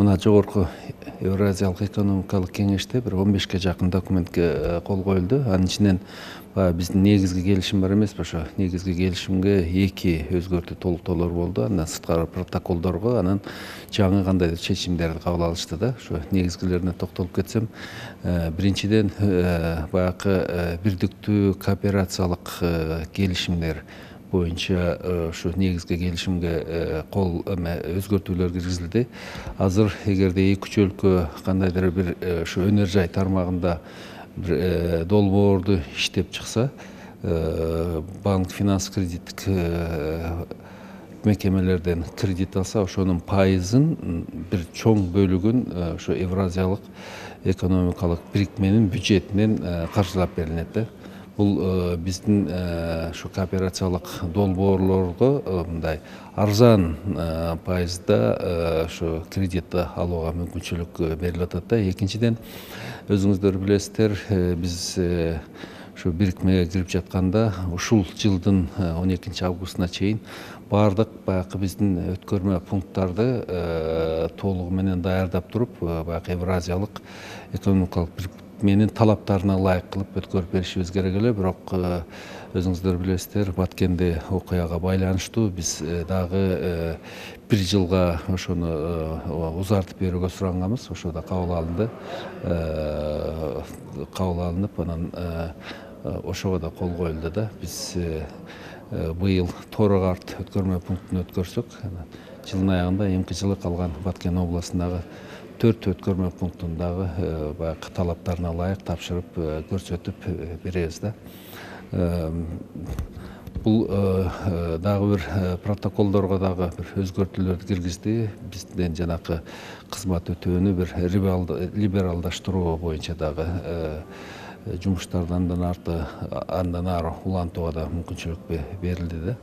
мына жогорку Евразиялык экономикалык кеңеште бир 15ке жакын документке кол коюлду. Анын ичинен биздин негизги келишим бар эмеспи? Ошо негизги келишимге 2 өзгөртүү толуктоолор болду. Андан сырткары протоколдорго анан жаңы кандайдыр чечимдерди кабыл алышты да. Ошо негизгилерине токтолуп кетсем, биринчиден баягы бирдиктүү кооперациялык келишимдер боюнча ушу негизги келишимге кол өзгөртүүлөр киргизилди. Азыр эгерде эки үч өлкө кандайдыр бир ушу өнөр жай тармагында бир долбоорду иштеп чыкса, банк, финанс, кредиттик мекемелерден кредит алса, ошонун пайызын бир чоң бөлүгүн ошо Евразиялык экономикалык бирикменин бюджетинен каржылап берилет да. Бул биздин ушу кооперациялык долбоорлорго мындай арзан пайызда ушу кредит алууга мүмкүнчүлүк берилип атат да. Экинчиден, өзүңүздөр билесиздер, биз ушу бирикмеге кирип жатканда ушул жылдын 12 августуна чейин баардык баягы биздин өткөрмө пункттарды толугу менен даярдап туруп, баягы Евразиялык экономикалык менин талаптарына ылайык кылып өткөрүп беришибиз керек эле. Бирок өзүңүздөр билесиздер, Баткенде окуяга байланыштуу биз дагы 1 жылга ошону узартып берүүгө суранганбыз. Ошо да кабыл алынды. Кабыл алынып, анан ошого да кол коюлду да. Биз быйыл Торы-Карт өткөрмө пунктун өткөрсөк, жылдын аягында эмки жылы калган Баткен областындагы 4 өткөрмө пунктун дагы баягы талаптарына ылайык тапшырып көрсөтүп беребиз да. Бул дагы бир протоколдорго дагы бир өзгөртүүлөрдү киргизди. Бизден жанакы кызмат өтөөнү бир либералдаштыруу боюнча дагы жумуштарды андан ары улантууга да мүмкүнчүлүк берилди да.